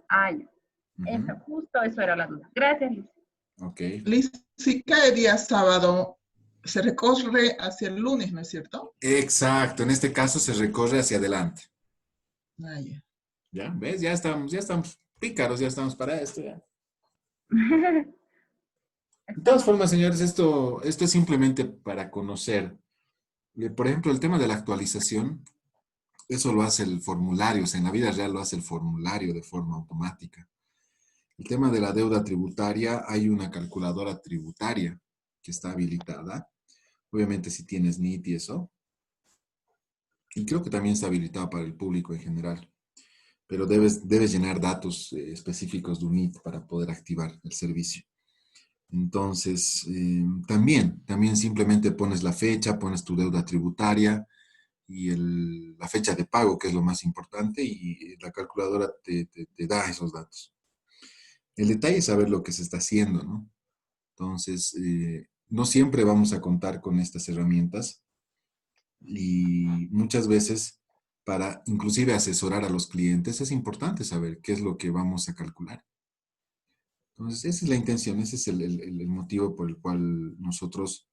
Ah, ya. Eso, Ujú. justo eso era la duda. Gracias, Liz. Ok. Liz, si cae día sábado, se recorre hacia el lunes, ¿no es cierto? Exacto. En este caso se recorre hacia adelante. Ah, ya. ¿Ya? ¿Ves? Ya estamos pícaros, ya estamos para esto. Ya. De todas Estamos. formas, señores, esto es simplemente para conocer. Por ejemplo, el tema de la actualización, eso lo hace el formulario, o sea, en la vida real lo hace el formulario de forma automática. El tema de la deuda tributaria, hay una calculadora tributaria que está habilitada. Obviamente si tienes NIT y eso. Y creo que también está habilitado para el público en general. Pero debes llenar datos específicos de UNIT para poder activar el servicio. Entonces, también simplemente pones la fecha, pones tu deuda tributaria y la fecha de pago, que es lo más importante, y la calculadora te da esos datos. El detalle es saber lo que se está haciendo, ¿no? Entonces, no siempre vamos a contar con estas herramientas y muchas veces para inclusive asesorar a los clientes es importante saber qué es lo que vamos a calcular. Entonces, esa es la intención, ese es el motivo por el cual nosotros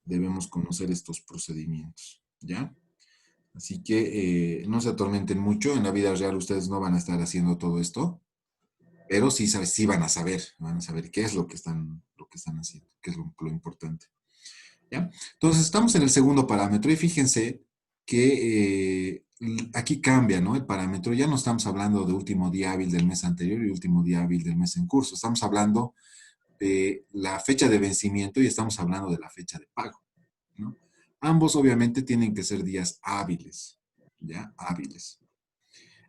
debemos conocer estos procedimientos, ¿ya? Así que no se atormenten mucho, en la vida real ustedes no van a estar haciendo todo esto, pero sí van a saber qué es lo que están haciendo, qué es lo importante. ¿Ya? Entonces, estamos en el segundo parámetro y fíjense que aquí cambia, ¿no? El parámetro. Ya no estamos hablando de último día hábil del mes anterior y último día hábil del mes en curso. Estamos hablando de la fecha de vencimiento y estamos hablando de la fecha de pago, ¿no? Ambos obviamente tienen que ser días hábiles, ¿ya? Hábiles.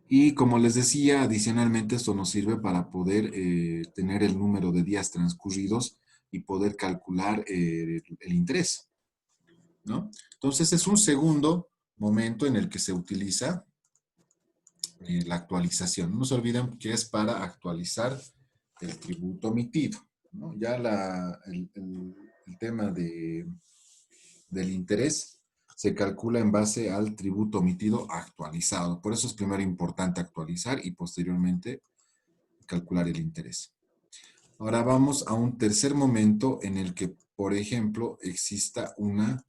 Y como les decía, adicionalmente esto nos sirve para poder tener el número de días transcurridos y poder calcular el interés, ¿no? Entonces es un segundo momento en el que se utiliza la actualización. No se olviden que es para actualizar el tributo omitido, ¿no? Ya el tema del interés se calcula en base al tributo omitido actualizado. Por eso es primero importante actualizar y posteriormente calcular el interés. Ahora vamos a un tercer momento en el que, por ejemplo, exista una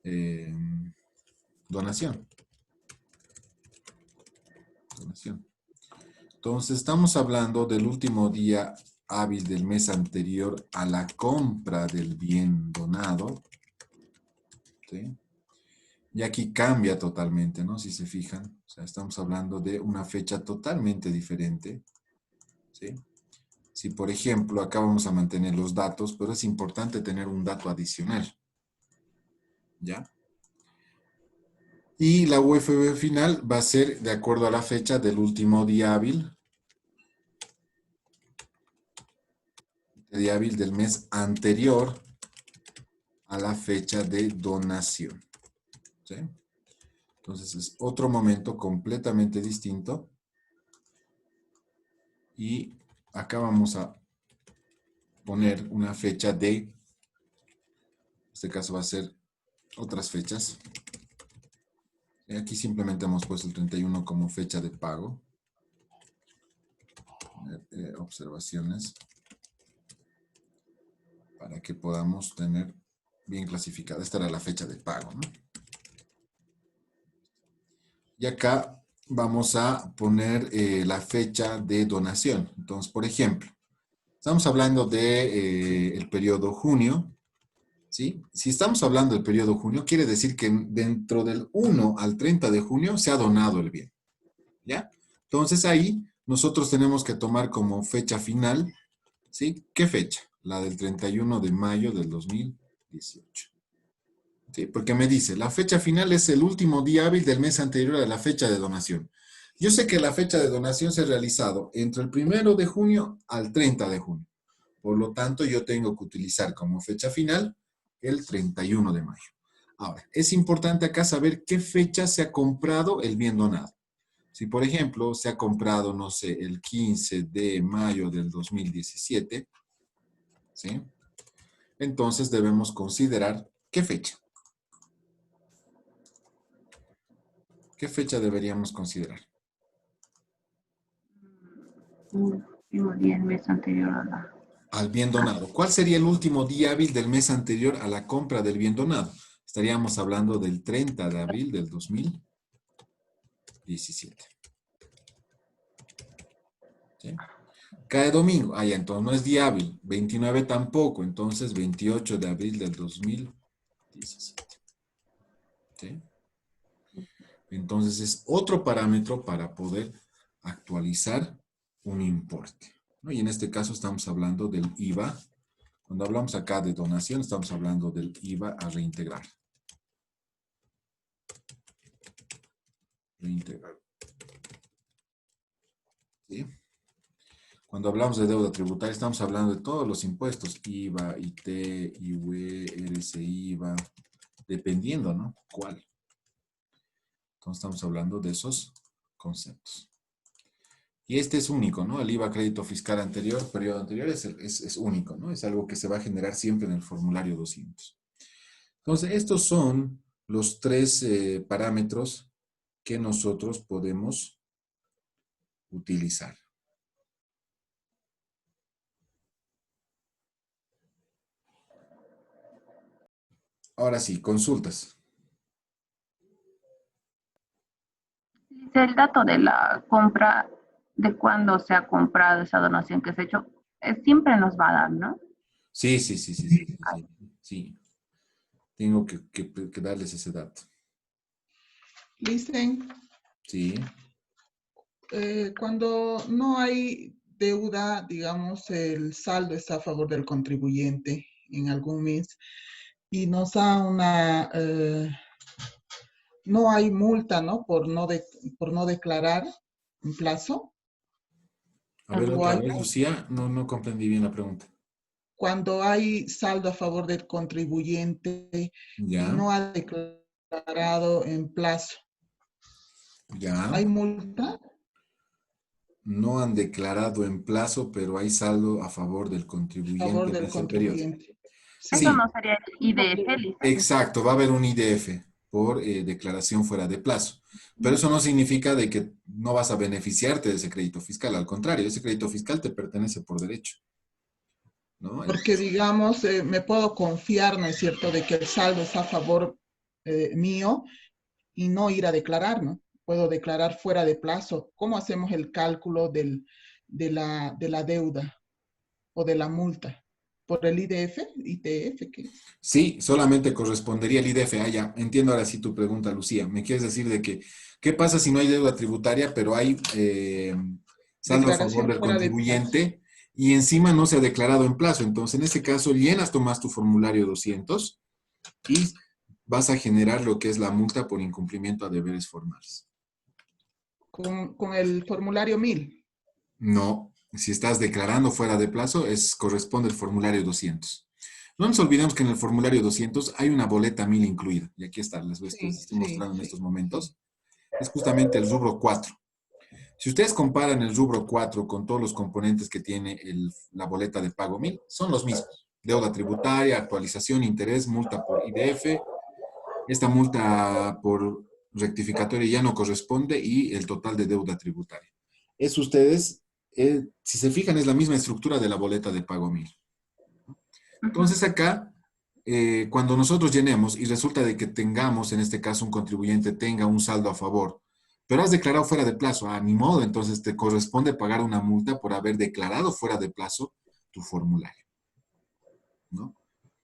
eh, donación. Donación. Entonces, estamos hablando del último día hábil del mes anterior a la compra del bien donado, ¿sí? Y aquí cambia totalmente, ¿no? Si se fijan, o sea, estamos hablando de una fecha totalmente diferente, ¿sí? Si, por ejemplo, acá vamos a mantener los datos, pero es importante tener un dato adicional, ¿ya? Y la UFB final va a ser de acuerdo a la fecha del último día hábil del mes anterior a la fecha de donación, ¿sí? Entonces es otro momento completamente distinto. Y acá vamos a poner una fecha en este caso va a ser otras fechas. Y aquí simplemente hemos puesto el 31 como fecha de pago. Observaciones para que podamos tener bien clasificada. Esta era la fecha de pago, ¿no? Y acá vamos a poner la fecha de donación. Entonces, por ejemplo, estamos hablando de el periodo junio, ¿sí? Si estamos hablando del periodo junio, quiere decir que dentro del 1 al 30 de junio se ha donado el bien, ¿ya? Entonces ahí nosotros tenemos que tomar como fecha final, ¿sí? ¿Qué fecha? La del 31 de mayo del 2018. ¿Sí? Porque me dice, la fecha final es el último día hábil del mes anterior a la fecha de donación. Yo sé que la fecha de donación se ha realizado entre el 1 de junio al 30 de junio. Por lo tanto, yo tengo que utilizar como fecha final el 31 de mayo. Ahora, es importante acá saber qué fecha se ha comprado el bien donado. Si, por ejemplo, se ha comprado, no sé, el 15 de mayo del 2017, ¿sí? Entonces debemos considerar qué fecha. ¿Qué fecha deberíamos considerar? Último día del mes anterior a la... Al bien donado. ¿Cuál sería el último día hábil del mes anterior a la compra del bien donado? Estaríamos hablando del 30 de abril del 2017. ¿Sí? Cae domingo. Ah, ya, entonces no es día hábil. 29 tampoco. Entonces 28 de abril del 2017. ¿Sí? Entonces es otro parámetro para poder actualizar un importe, ¿no? Y en este caso estamos hablando del IVA. Cuando hablamos acá de donación, estamos hablando del IVA a reintegrar. Reintegrar. ¿Sí? Cuando hablamos de deuda tributaria, estamos hablando de todos los impuestos, IVA, IT, IUE, RSI, IVA, dependiendo, ¿no? ¿Cuál? Entonces estamos hablando de esos conceptos. Y este es único, ¿no? El IVA crédito fiscal anterior, periodo anterior, es único, ¿no? Es algo que se va a generar siempre en el formulario 200. Entonces, estos son los tres parámetros que nosotros podemos utilizar. Ahora sí, consultas. El dato de la compra, de cuándo se ha comprado esa donación que se ha hecho, siempre nos va a dar, ¿no? Sí, sí, sí, sí, sí, sí, sí. Sí. Tengo que darles ese dato. Listen, Sí. cuando no hay deuda, digamos, el saldo está a favor del contribuyente en algún mes y nos da no hay multa, ¿no? Por no declarar en plazo. A ver, O otra hay, vez, Lucía, no comprendí bien la pregunta. cuando hay saldo a favor del contribuyente y Ya, no ha declarado en plazo, ya. ¿hay multa? No han declarado en plazo, pero hay saldo a favor del A favor contribuyente en del ese periodo. contribuyente. Eso Sí, Sí, no sería el IDF, Lisa. exacto, va a haber un IDF por declaración fuera de plazo. Pero eso no significa de que no vas a beneficiarte de ese crédito fiscal. Al contrario, ese crédito fiscal te pertenece por derecho, ¿no? porque digamos, me puedo confiar, ¿no es cierto?, de que el saldo está a favor mío y no ir a declarar, ¿no? Puedo declarar fuera de plazo. ¿Cómo hacemos el cálculo de la deuda o de la multa? ¿Por el IDF? ¿ITF? ¿Qué es? Sí, solamente correspondería el IDF. Ah, ya, entiendo ahora sí tu pregunta, Lucía. Me quieres decir de que, ¿qué pasa si no hay deuda tributaria, pero hay saldo a favor Declaración del fuera de plazo. contribuyente y encima no se ha declarado en plazo? Entonces, en ese caso, llenas Tomás tu formulario 200 y vas a generar lo que es la multa por incumplimiento a deberes formales. Con el formulario 1000. No, si estás declarando fuera de plazo, corresponde el formulario 200. No nos olvidemos que en el formulario 200 hay una boleta 1000 incluida. Y aquí está, les Sí, estoy sí, mostrando en estos sí. momentos. Es justamente el rubro 4. Si ustedes comparan el rubro 4 con todos los componentes que tiene la boleta de pago 1000, son los mismos. Deuda tributaria, actualización, interés, multa por IDF. Esta multa por rectificatoria ya no corresponde y el total de deuda tributaria. Es ustedes, si se fijan, es la misma estructura de la boleta de pago 1000. Entonces acá, cuando nosotros llenemos y resulta de que tengamos, en este caso, un contribuyente tenga un saldo a favor, pero has declarado fuera de plazo, ni modo, entonces te corresponde pagar una multa por haber declarado fuera de plazo tu formulario, ¿no?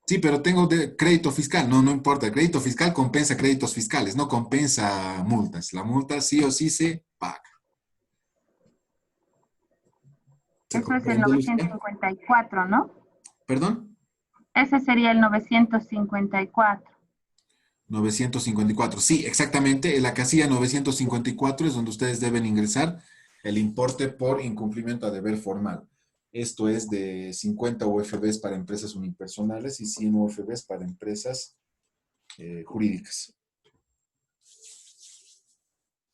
Sí, pero tengo crédito fiscal. No, no importa. El crédito fiscal compensa créditos fiscales, no compensa multas. La multa sí o sí se paga. ¿Se Eso es el comprende, Lucía? 954, ¿no? ¿Perdón? Ese sería el 954. 954. Sí, exactamente. En la casilla 954 es donde ustedes deben ingresar el importe por incumplimiento a deber formal. Esto es de 50 UFBs para empresas unipersonales y 100 UFBs para empresas jurídicas.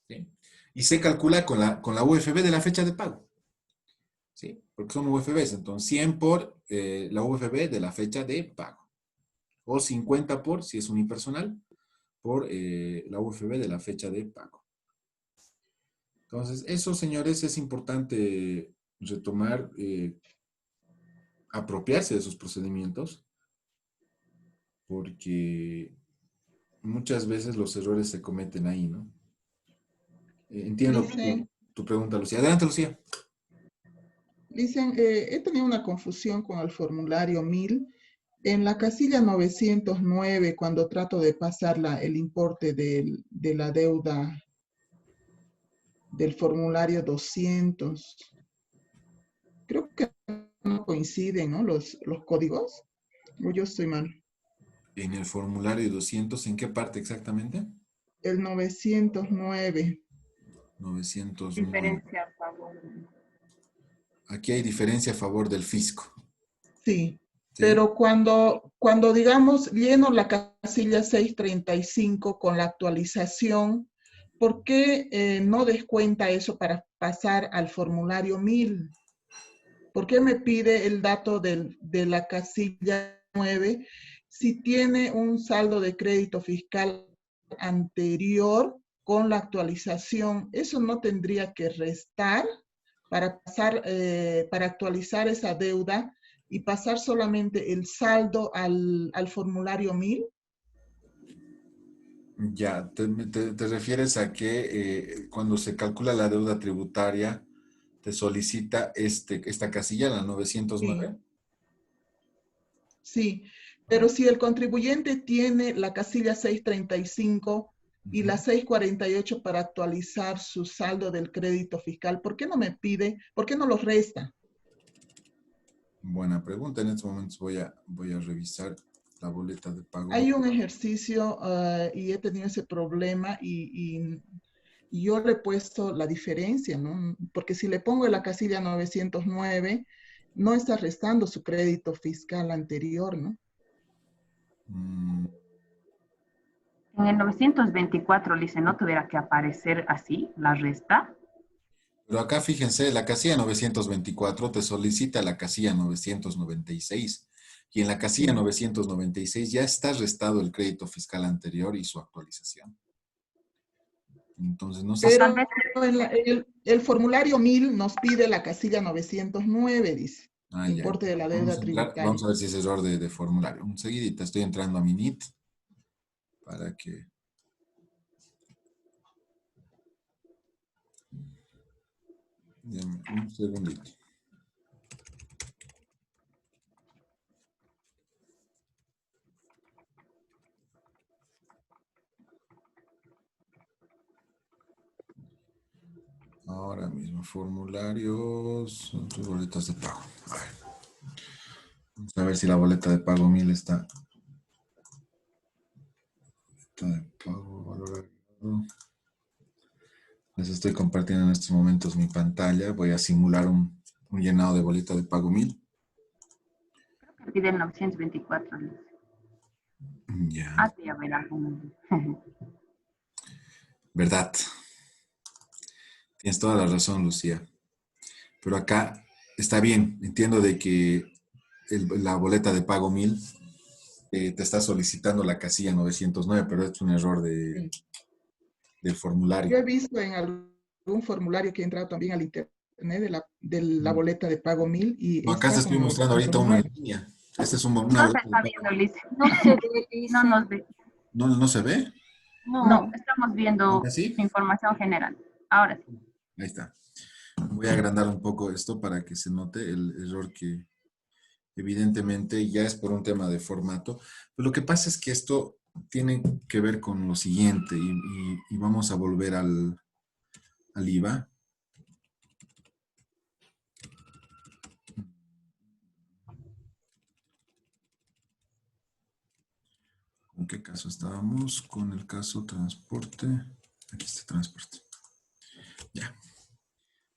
¿Sí? Y se calcula con la UFB de la fecha de pago. ¿Sí? Porque son UFBs. Entonces, 100 por la UFB de la fecha de pago. O 50 por, si es unipersonal, por la UFB de la fecha de pago. Entonces, eso, señores, es importante retomar, apropiarse de sus procedimientos, porque muchas veces los errores se cometen ahí, ¿no? Entiendo Dicen, tu pregunta, Lucía. Adelante, Lucía. dicen, he tenido una confusión con el formulario 1000. En la casilla 909, cuando trato de pasar el importe de la deuda del formulario 200, creo que no coinciden, ¿no? Los códigos. O yo estoy mal. En el formulario 200, ¿en qué parte exactamente? El 909. 909. Diferencia a favor. Aquí hay diferencia a favor del fisco. Sí, ¿Sí? pero cuando digamos lleno la casilla 635 con la actualización, ¿por qué no descuenta eso para pasar al formulario 1000? ¿Por qué me pide el dato de la casilla 9 si tiene un saldo de crédito fiscal anterior con la actualización? Eso no tendría que restar para pasar, para actualizar esa deuda y pasar solamente el saldo al formulario 1000. Ya, te refieres a que cuando se calcula la deuda tributaria, te solicita esta casilla, la Sí, 909. sí, pero si el contribuyente tiene la casilla 635 y Ujú. la 648 para actualizar su saldo del crédito fiscal, ¿por qué no me pide, por qué no lo resta? Buena pregunta. En estos momentos voy a revisar la boleta de pago. Hay un ejercicio y he tenido ese problema y yo le he puesto la diferencia, ¿no? Porque si le pongo la casilla 909, no está restando su crédito fiscal anterior, ¿no? Mm, En el 924, Lice, ¿no tuviera que aparecer así la resta? Pero acá fíjense, la casilla 924 te solicita la casilla 996 y en la casilla Sí. 996 ya está restado el crédito fiscal anterior y su actualización. Entonces, no sé O si... tal Pero vez, el formulario 1000 nos pide la casilla 909, dice, Ah, ya. importe de la Vamos deuda a entrar, vamos tributaria. a ver si es error de formulario. Un seguidito, estoy entrando a mi NIT para que... Deme un segundito. Ahora mismo, formularios, tus boletas de pago. A ver, vamos a ver si la boleta de pago 1000 está. Boleta de pago, valor agregado. Les estoy compartiendo en estos momentos mi pantalla. Voy a simular un llenado de boleta de pago 1000. pide el 924, Lice. Ya, Ah, sí, a ver, alguno. verdad. Tienes toda la razón, Lucía. Pero acá está bien. Entiendo de que la boleta de pago 1000 te está solicitando la casilla 909, pero es un error Sí. del Yo formulario. he visto en algún formulario que he entrado también al internet de la boleta de pago 1000 y No, acá te está estoy con mostrando ahorita una 909. línea. Esta es una No se boleta de está pago. viendo, Lice. No se ve, No dice. nos ve. No, no se ve. No, No. estamos ¿Ahora viendo sí? información general. Ahora sí. Ahí está. Voy a agrandar un poco esto para que se note el error que evidentemente ya es por un tema de formato. Pero lo que pasa es que esto tiene que ver con lo siguiente y vamos a volver al IVA. ¿Con qué caso estábamos? Con el caso transporte. Aquí está transporte. Ya.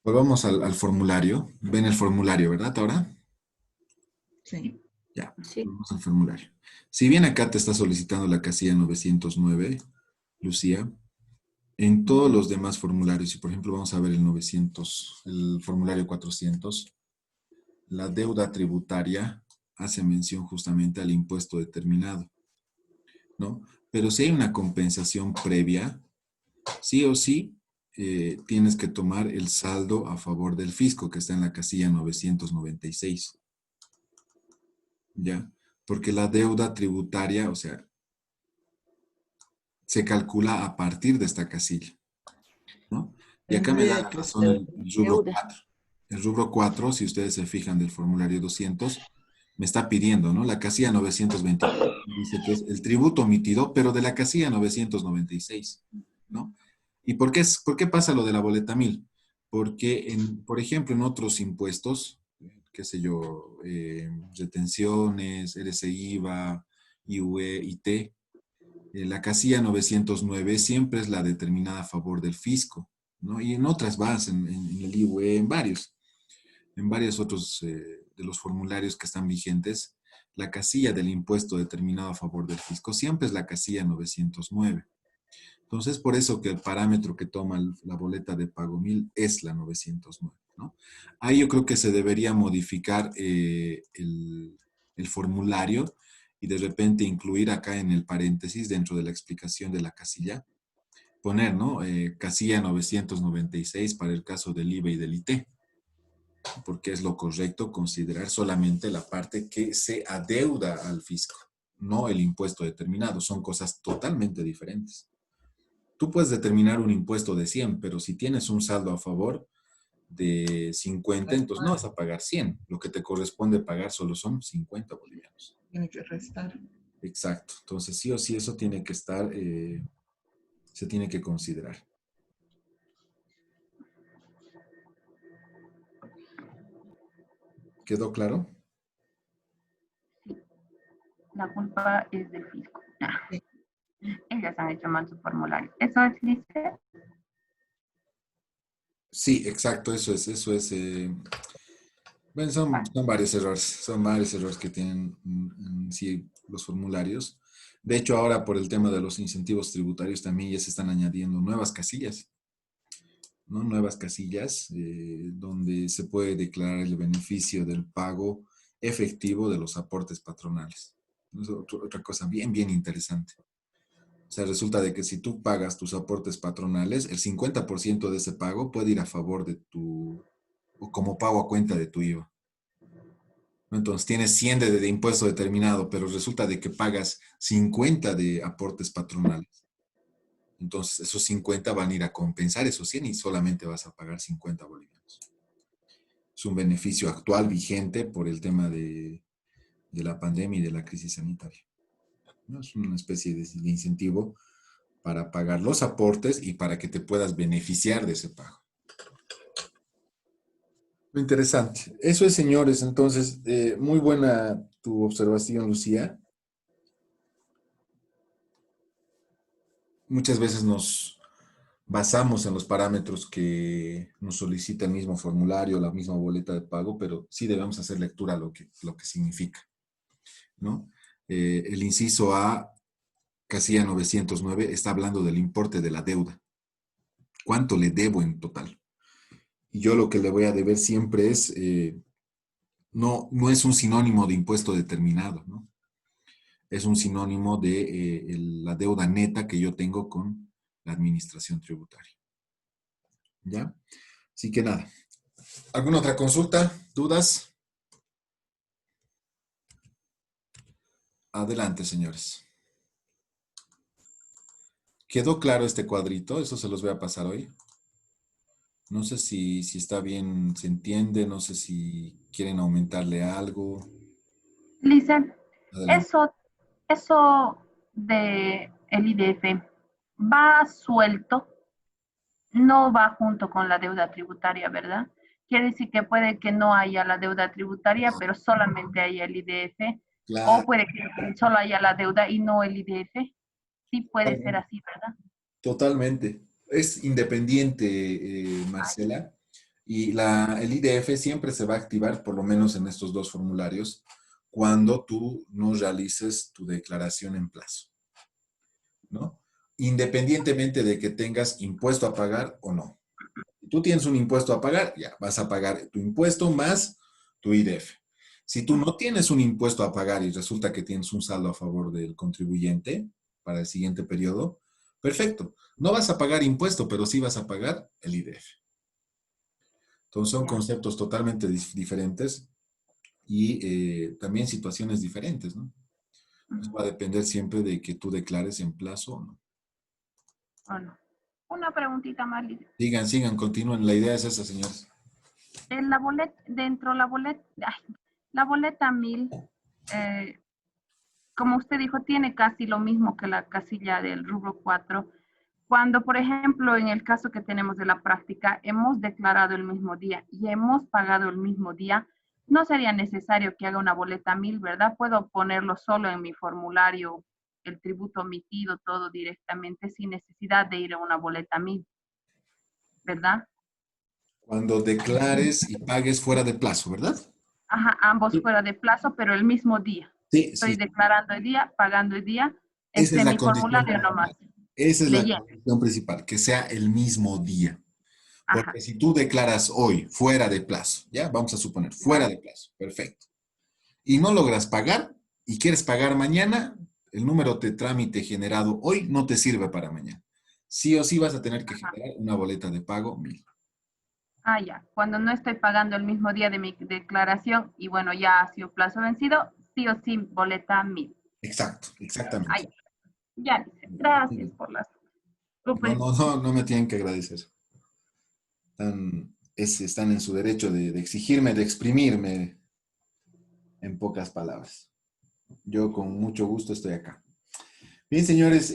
Volvamos al formulario. Ven el formulario, ¿verdad? Ahora. Sí. Ya. Sí. Vamos al formulario. Si bien acá te está solicitando la casilla 909, Lucía, en todos los demás formularios, y por ejemplo vamos a ver el 900, el formulario 400, la deuda tributaria hace mención justamente al impuesto determinado, ¿no? Pero si hay una compensación previa, sí o sí, tienes que tomar el saldo a favor del fisco, que está en la casilla 996. ¿Ya? Porque la deuda tributaria, o sea, se calcula a partir de esta casilla, ¿no? Y acá me da Tendría la que razón ser el rubro deuda. 4. El rubro 4, si ustedes se fijan del formulario 200, me está pidiendo, ¿no? La casilla 924 dice que es el tributo omitido, pero de la casilla 996, ¿no? ¿Y por qué pasa lo de la boleta 1000? Porque, por ejemplo, en otros impuestos, qué sé yo, retenciones, RSI, IVA, IUE, IT, la casilla 909 siempre es la determinada a favor del fisco, ¿no? Y en otras vas, en el IUE, en varios otros de los formularios que están vigentes, la casilla del impuesto determinado a favor del fisco siempre es la casilla 909. Entonces, por eso que el parámetro que toma la boleta de pago 1000 es la 909, ¿no? Ahí yo creo que se debería modificar el formulario y de repente incluir acá en el paréntesis, dentro de la explicación de la casilla, poner, ¿no? Casilla 996 para el caso del IVA y del IT, porque es lo correcto considerar solamente la parte que se adeuda al fisco, no el impuesto determinado. Son cosas totalmente diferentes. Tú puedes determinar un impuesto de 100, pero si tienes un saldo a favor de 50, entonces no vas a pagar 100. Lo que te corresponde pagar solo son 50 bolivianos. Tiene que restar. Exacto. Entonces, sí o sí, eso tiene que estar, se tiene que considerar. ¿Quedó claro? La culpa es del fisco. Sí. Ellas han hecho mal su formulario. ¿Eso es, Lice? Sí, exacto, eso es, bueno, son varios errores que tienen sí, los formularios. De hecho, ahora por el tema de los incentivos tributarios también ya se están añadiendo nuevas casillas, ¿no? Nuevas casillas donde se puede declarar el beneficio del pago efectivo de los aportes patronales. Es otra cosa bien, bien interesante. O sea, resulta de que si tú pagas tus aportes patronales, el 50% de ese pago puede ir a favor de o como pago a cuenta de tu IVA. Entonces tienes 100 de impuesto determinado, pero resulta de que pagas 50 de aportes patronales. Entonces esos 50 van a ir a compensar esos 100 y solamente vas a pagar 50 bolivianos. Es un beneficio actual vigente por el tema de la pandemia y de la crisis sanitaria, ¿no? Es una especie de incentivo para pagar los aportes y para que te puedas beneficiar de ese pago. Lo interesante. Eso es, señores. Entonces, muy buena tu observación, Lucía. Muchas veces nos basamos en los parámetros que nos solicita el mismo formulario, la misma boleta de pago, pero sí debemos hacer lectura a lo que significa, ¿no? El inciso A, casilla 909, está hablando del importe de la deuda. ¿Cuánto le debo en total? Y yo lo que le voy a deber siempre es, no es un sinónimo de impuesto determinado, ¿no? Es un sinónimo de la deuda neta que yo tengo con la administración tributaria. ¿Ya? Así que nada. ¿Alguna otra consulta? ¿Dudas? Adelante, señores. ¿Quedó claro este cuadrito? Eso se los voy a pasar hoy. No sé si está bien, se entiende, no sé si quieren aumentarle algo. Lice, Adelante. eso de el IDF va suelto, no va junto con la deuda tributaria, ¿verdad? Quiere decir que puede que no haya la deuda tributaria, pero solamente haya el IDF, o Claro, puede que solo haya la deuda y no el IDF. Sí puede ser así, ¿verdad? totalmente. Es independiente, Marcela, y el IDF siempre se va a activar, por lo menos en estos dos formularios, cuando tú no realices tu declaración en plazo, ¿no? Independientemente de que tengas impuesto a pagar o no. Si tú tienes un impuesto a pagar, ya vas a pagar tu impuesto más tu IDF. Si tú no tienes un impuesto a pagar y resulta que tienes un saldo a favor del contribuyente para el siguiente periodo, Perfecto. No vas a pagar impuesto, pero sí vas a pagar el IDF. Entonces son Ya. conceptos totalmente diferentes y también situaciones diferentes, ¿no? Pues va a depender siempre de que tú declares en plazo o no. Bueno, una preguntita más, Liz. Sigan, continúen. La idea es esa, señores. En la boleta, dentro la boleta 1000, eh, como usted dijo, tiene casi lo mismo que la casilla del rubro 4. Cuando, por ejemplo, en el caso que tenemos de la práctica, hemos declarado el mismo día y hemos pagado el mismo día, no sería necesario que haga una boleta 1000, ¿verdad? Puedo ponerlo solo en mi formulario, el tributo omitido, todo directamente, sin necesidad de ir a una boleta 1000, ¿verdad? Cuando declares y pagues fuera de plazo, ¿verdad? Ajá, ambos Sí, fuera de plazo, pero el mismo día. sí, Estoy sí. declarando el día, pagando el día, Esa es la mi condición formulario nomás, principal. Esa es la leyendo. condición principal, que sea el mismo día. Ajá, Porque si tú declaras hoy fuera de plazo, ya, vamos a suponer, fuera ya, de plazo, perfecto, y no logras pagar y quieres pagar mañana, el número de trámite generado hoy no te sirve para mañana. Sí o sí vas a tener que ajá. generar una boleta de pago 1000. Ah, ya. Cuando no estoy pagando el mismo día de mi declaración y bueno, ya ha sido plazo vencido, sí o sí, boleta 1000. Exacto, Ah, exactamente. ya, dice. Gracias por las No, súper. no, no, no me tienen que agradecer. Están en su derecho de exigirme, de exprimirme, en pocas palabras. Yo con mucho gusto estoy acá. Bien, señores,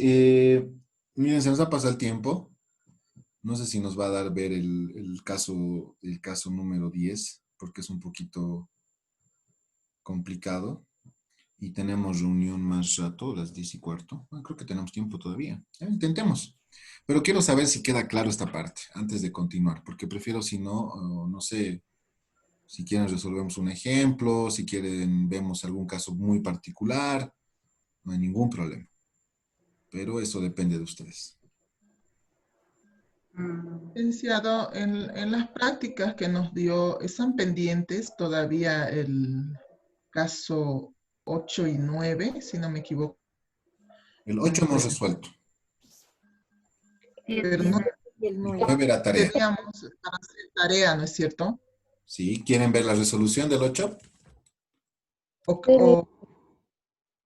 miren, se nos ha pasado el tiempo. No sé si nos va a dar ver el caso número 10, porque es un poquito complicado. Y tenemos reunión más rato, las 10:15. Bueno, creo que tenemos tiempo todavía. Intentemos. Pero quiero saber si queda claro esta parte antes de continuar, porque prefiero, si no, no sé, si quieren resolvemos un ejemplo, si quieren vemos algún caso muy particular, no hay ningún problema. Pero eso depende de ustedes. Mm, Licenciado, en las prácticas que nos dio, ¿están pendientes todavía el caso 8 y 9, si no me equivoco? El No 8 hemos estoy. resuelto. Pero siete. no Y el El 9. 9 era tarea. teníamos para hacer tarea, ¿no es cierto? ¿Sí? ¿Quieren ver la resolución del 8? O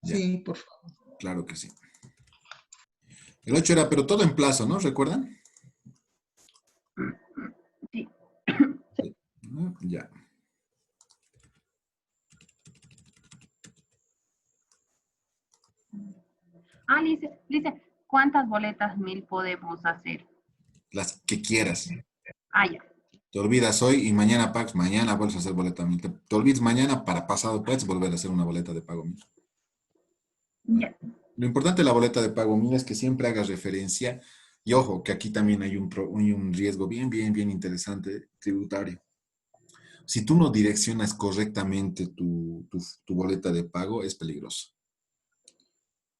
Ya, sí, por favor. claro que sí. El 8 era, pero todo en plazo, ¿no? ¿Recuerdan? Sí. Sí. Ya. Ah, Lice, ¿cuántas boletas 1000 podemos hacer? Las que quieras. Ah, ya. Te olvidas hoy y mañana pagas, mañana vuelves a hacer boleta 1000. Te olvides mañana, para pasado puedes volver a hacer una boleta de pago 1000. Ya. Lo importante de la boleta de pago 1000 es que siempre hagas referencia, y ojo, que aquí también hay un riesgo bien interesante tributario. Si tú no direccionas correctamente tu boleta de pago, es peligroso.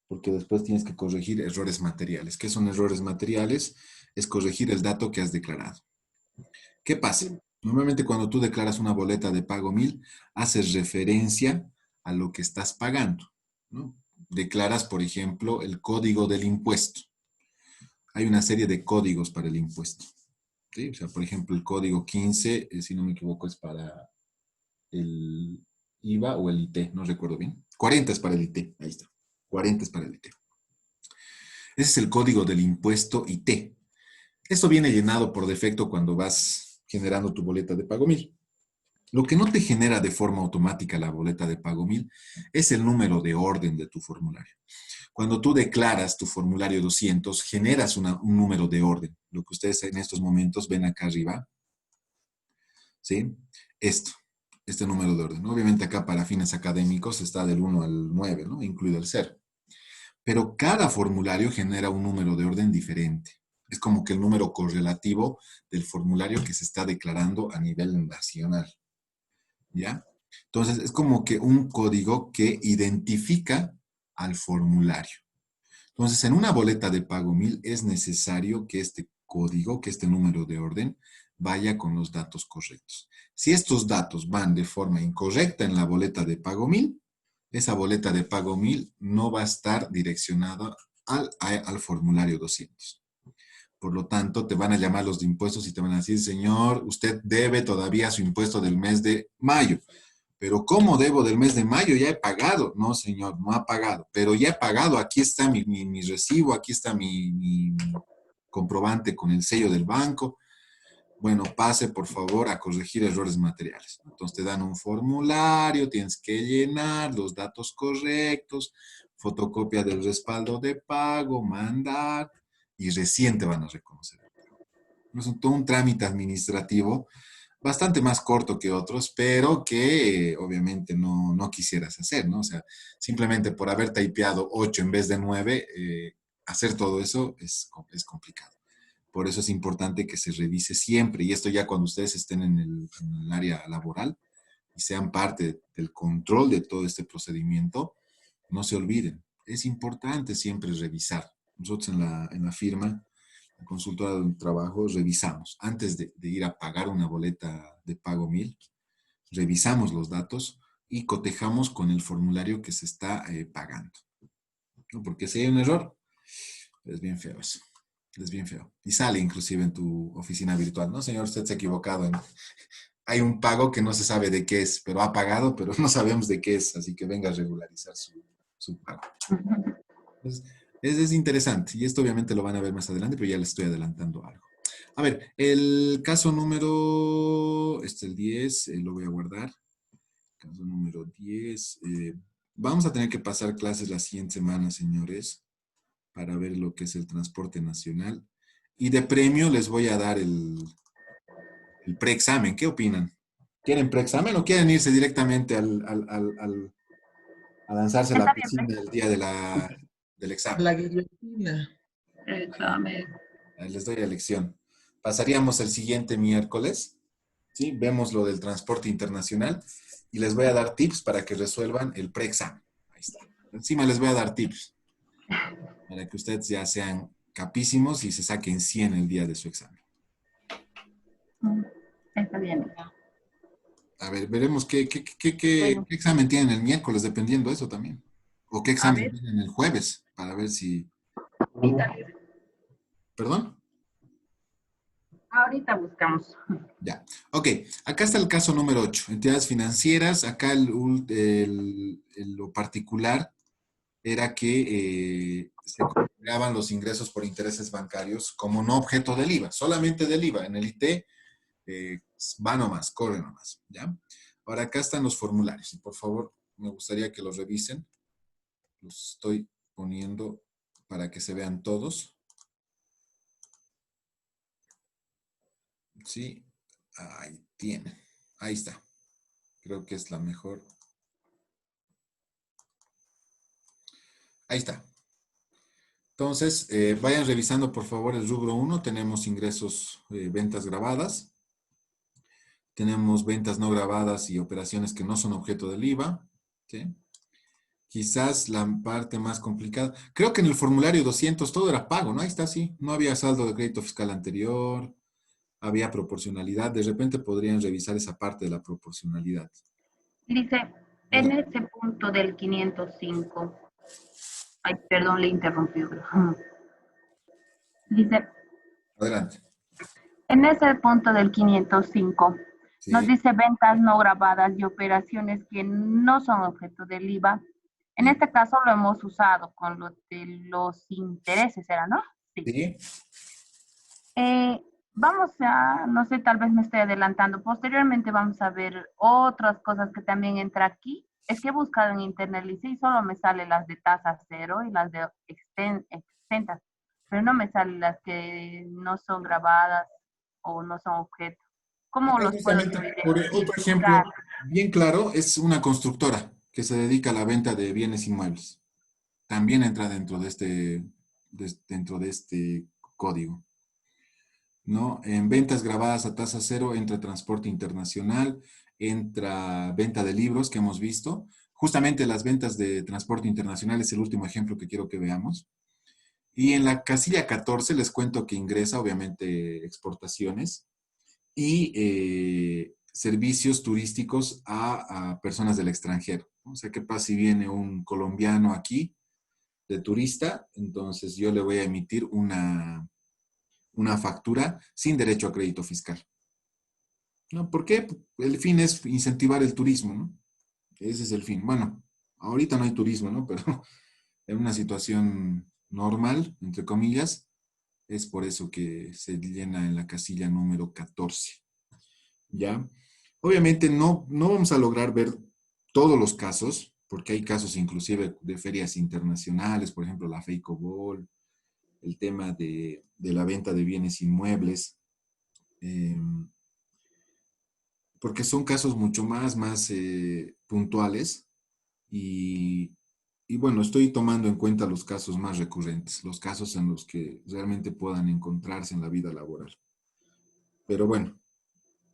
Porque después tienes que corregir errores materiales. ¿Qué son errores materiales? Es corregir el dato que has declarado. ¿Qué pasa? Normalmente cuando tú declaras una boleta de pago 1000, haces referencia a lo que estás pagando, ¿no? Declaras, por ejemplo, el código del impuesto. Hay una serie de códigos para el impuesto, ¿sí? O sea, por ejemplo, el código 15, si no me equivoco, es para el IVA o el IT, no recuerdo bien. 40 es para el IT, ahí está. 40 es para el IT. Ese es el código del impuesto IT. Esto viene llenado por defecto cuando vas generando tu boleta de pago 1000. Lo que no te genera de forma automática la boleta de pago 1000 es el número de orden de tu formulario. Cuando tú declaras tu formulario 200, generas un número de orden. Lo que ustedes en estos momentos ven acá arriba, ¿sí? Este número de orden. Obviamente acá para fines académicos está del 1 al 9, ¿no? Incluido el 0. Pero cada formulario genera un número de orden diferente. Es como que el número correlativo del formulario que se está declarando a nivel nacional. ¿Ya? Entonces, es como que un código que identifica al formulario. Entonces, en una boleta de pago 1000 es necesario que este código, que este número de orden, vaya con los datos correctos. Si estos datos van de forma incorrecta en la boleta de pago 1000, esa boleta de pago 1000 no va a estar direccionada al formulario 200. Por lo tanto, te van a llamar los de impuestos y te van a decir, señor, usted debe todavía su impuesto del mes de mayo. Pero ¿cómo debo del mes de mayo? Ya he pagado. No, señor, no ha pagado. Pero ya he pagado. Aquí está mi recibo, aquí está mi comprobante con el sello del banco. Bueno, pase por favor a corregir errores materiales. Entonces te dan un formulario, tienes que llenar los datos correctos, fotocopia del respaldo de pago, mandar y recién te van a reconocer. Es todo un trámite administrativo bastante más corto que otros, pero que obviamente no quisieras hacer, ¿no? O sea, simplemente por haber typeado 8 en vez de 9, hacer todo eso es complicado. Por eso es importante que se revise siempre, y esto ya cuando ustedes estén en el área laboral y sean parte del control de todo este procedimiento, no se olviden. Es importante siempre revisar. Nosotros en la firma, la consultora de un trabajo, revisamos. Antes de ir a pagar una boleta de pago 1000, revisamos los datos y cotejamos con el formulario que se está pagando, ¿no? Porque si hay un error, es bien feo eso. Es bien feo. Y sale inclusive en tu oficina virtual, ¿no? Señor, usted se ha equivocado. Hay un pago que no se sabe de qué es, pero ha pagado, pero no sabemos de qué es, así que venga a regularizar su pago. Entonces, es interesante, y esto obviamente lo van a ver más adelante, pero ya les estoy adelantando algo. A ver, el caso número, el 10, lo voy a guardar. Caso número 10. Vamos a tener que pasar clases la siguiente semana, señores, para ver lo que es el transporte nacional. Y de premio les voy a dar el preexamen. ¿Qué opinan? ¿Quieren preexamen o quieren irse directamente a lanzarse a la Está bien, piscina el día del examen? La guillotina. examen. Les doy la elección. Pasaríamos el siguiente miércoles, ¿sí? Vemos lo del transporte internacional y les voy a dar tips para que resuelvan el preexamen. Ahí está. Encima les voy a dar tips para que ustedes ya sean capísimos y se saquen 100 el día de su examen. Está bien. A ver, veremos qué Bueno, examen tienen el miércoles, dependiendo de eso también. O qué a examen ver. tienen el jueves, para ver si... Ahorita, ¿Perdón? ahorita buscamos. Ya. Ok, acá está el caso número 8. Entidades financieras. Acá lo particular era que se consideraban los ingresos por intereses bancarios como no objeto del IVA, solamente del IVA. En el IT va nomás, corre nomás, ¿ya? Ahora acá están los formularios y por favor me gustaría que los revisen. Los estoy poniendo para que se vean todos. Sí, ahí tiene. Ahí está. Creo que es la mejor. Ahí está. Entonces, vayan revisando por favor el rubro 1. Tenemos ingresos, ventas grabadas. Tenemos ventas no grabadas y operaciones que no son objeto del IVA. ¿Sí? Quizás la parte más complicada. Creo que en el formulario 200 todo era pago, ¿no? Ahí está, sí. No había saldo de crédito fiscal anterior, había proporcionalidad. De repente podrían revisar esa parte de la proporcionalidad. Dice, en ese punto del 505. Ay, perdón, le interrumpí. Dice, Adelante. en ese punto del 505, nos Sí. dice ventas no grabadas y operaciones que no son objeto del IVA. En Sí. este caso lo hemos usado con lo de los intereses, ¿era, no? Sí. Sí. Vamos a, no sé, tal vez me estoy adelantando. Posteriormente vamos a ver otras cosas que también entra aquí. Es que he buscado en internet y solo me salen las de tasa cero y las de exentas, pero no me salen las que no son grabadas o no son objeto. ¿Cómo Acá los puedo justamente, yo otro ejemplo identificar? bien claro es una constructora que se dedica a la venta de bienes inmuebles. También entra dentro de este código, ¿no? En ventas grabadas a tasa cero entra transporte internacional, entra venta de libros que hemos visto. Justamente las ventas de transporte internacional es el último ejemplo que quiero que veamos. Y en la casilla 14 les cuento que ingresa, obviamente, exportaciones y servicios turísticos a personas del extranjero. O sea, ¿qué pasa si viene un colombiano aquí de turista, entonces yo le voy a emitir una factura sin derecho a crédito fiscal. ¿No? ¿Por qué? El fin es incentivar el turismo, ¿no? Ese es el fin. Bueno, ahorita no hay turismo, ¿no? Pero en una situación normal, entre comillas, es por eso que se llena en la casilla número 14. ¿Ya? Obviamente no vamos a lograr ver todos los casos, porque hay casos inclusive de ferias internacionales, por ejemplo, la FEICOBOL, el tema de la venta de bienes inmuebles, porque son casos mucho más puntuales y, bueno, estoy tomando en cuenta los casos más recurrentes, los casos en los que realmente puedan encontrarse en la vida laboral. Pero bueno,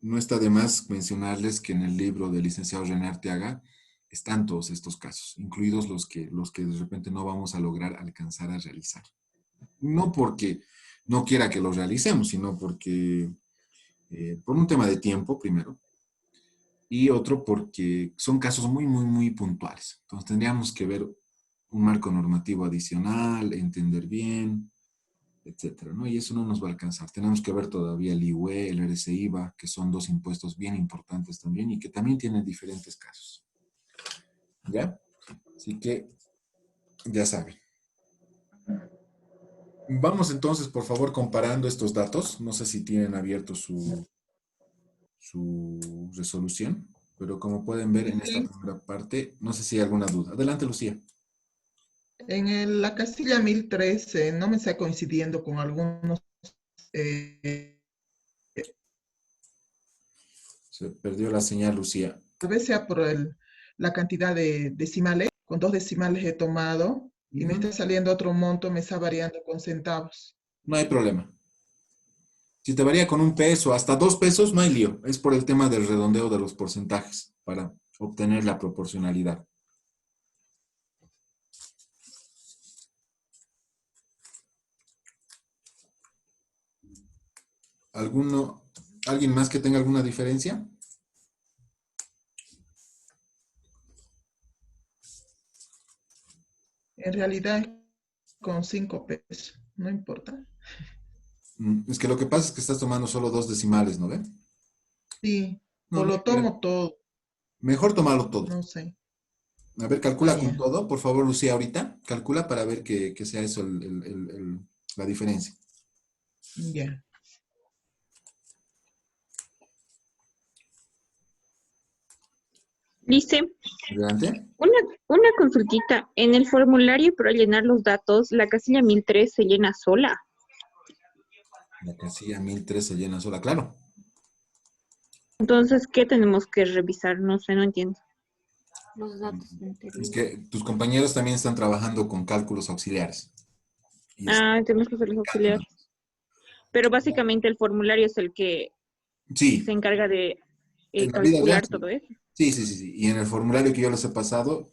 no está de más mencionarles que en el libro del licenciado René Arteaga están todos estos casos, incluidos los que de repente no vamos a lograr alcanzar a realizar. No porque no quiera que los realicemos, sino porque por un tema de tiempo, primero, y otro porque son casos muy, muy, muy puntuales. Entonces tendríamos que ver un marco normativo adicional, entender bien, etcétera, ¿no? Y eso no nos va a alcanzar. Tenemos que ver todavía el IUE, el RSIVA, que son dos impuestos bien importantes también y que también tienen diferentes casos. ¿Ya? Así que, ya saben. Vamos entonces, por favor, comparando estos datos. No sé si tienen abierto su resolución, pero como pueden ver en esta Sí. primera parte, no sé si hay alguna duda. Adelante, Lucía. La casilla 1013 no me está coincidiendo con algunos, eh, Se perdió la señal, Lucía. tal vez sea por la cantidad de decimales. Con 2 decimales he tomado y me Ujú. está saliendo otro monto, me está variando con centavos. No hay problema. Si te varía con 1 peso, hasta 2 pesos, no hay lío. Es por el tema del redondeo de los porcentajes para obtener la proporcionalidad. ¿Alguien más que tenga alguna diferencia? En realidad es con 5 pesos, no importa. Es que lo que pasa es que estás tomando solo 2 decimales, ¿no ve? Sí, No, o no hay lo problema. tomo todo, Mejor tomarlo todo. no sé. A ver, Ah, calcula con ya, todo, por favor, Lucía, ahorita. Calcula para ver que sea eso la diferencia. ya. Dice, Adelante. una consultita. En el formulario para llenar los datos, la casilla 1003 se llena sola. La casilla 1003 se llena sola, claro. Entonces, ¿qué tenemos que revisar? No sé, no entiendo. Los datos Es anteriores. que tus compañeros también están trabajando con cálculos auxiliares. Y Ah, tenemos que hacer los están. auxiliares. Pero básicamente el formulario es el que se Sí, encarga de en la vida real, calcular sí. todo eso. Sí, sí, sí, sí. Y en el formulario que yo les he pasado,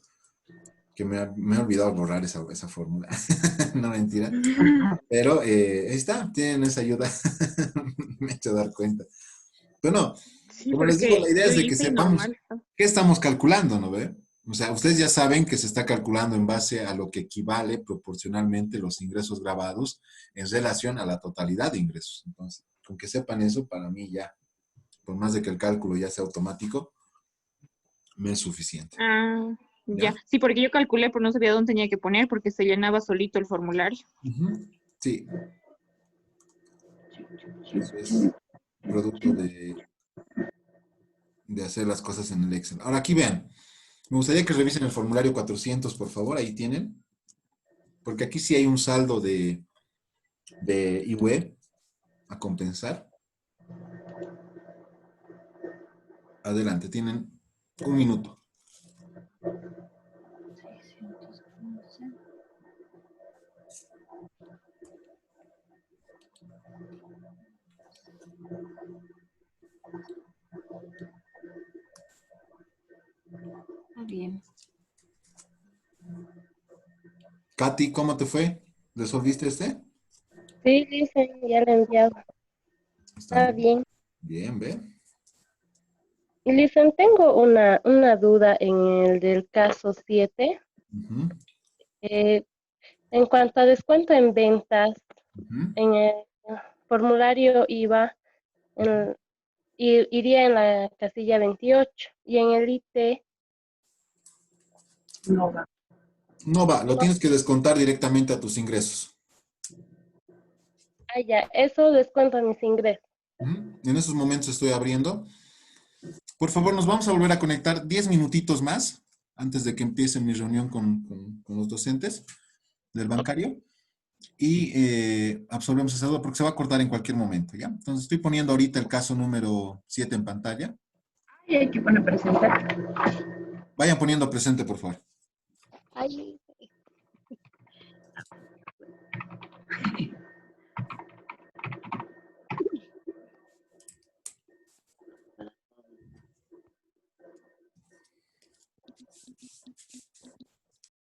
que me he olvidado borrar esa fórmula. No, mentira. Pero ahí está, tienen esa ayuda. Me he hecho dar cuenta. Pero no, Sí, como les digo, porque la idea yo es de que hice y sepamos normal. qué estamos calculando, ¿no ve? O sea, ustedes ya saben que se está calculando en base a lo que equivale proporcionalmente los ingresos grabados en relación a la totalidad de ingresos. Entonces, con que sepan eso, para mí ya, por más de que el cálculo ya sea automático, me es suficiente. Ah, ya. ¿Ya? Sí, porque yo calculé, pero no sabía dónde tenía que poner porque se llenaba solito el formulario. Ujú. Sí, eso es producto de hacer las cosas en el Excel. Ahora aquí vean, me gustaría que revisen el formulario 400, por favor, ahí tienen, porque aquí sí hay un saldo de IUE a compensar. Adelante, tienen 1 minuto. 611. Está bien. Katy, ¿cómo te fue? ¿Resolviste este? Sí, dicen, ya lo he enviado. Está Está bien. bien. Bien, ve. Y dicen, tengo una duda en el del caso 7. Ujú. Eh, En cuanto a descuento en ventas, Ujú. en el formulario IVA, iría en la casilla 28 y en el IT, No va. No va, lo tienes que descontar directamente a tus ingresos. ya, eso descuenta mis ingresos. Ujú. En esos momentos estoy abriendo. Por favor, nos vamos a volver a conectar 10 minutitos más antes de que empiece mi reunión con los docentes del bancario y absorbemos esa duda porque se va a cortar en cualquier momento, ¿ya? Entonces estoy poniendo ahorita el caso número 7 en pantalla. Y hay que poner presentar. Vayan poniendo presente, por favor. Ay,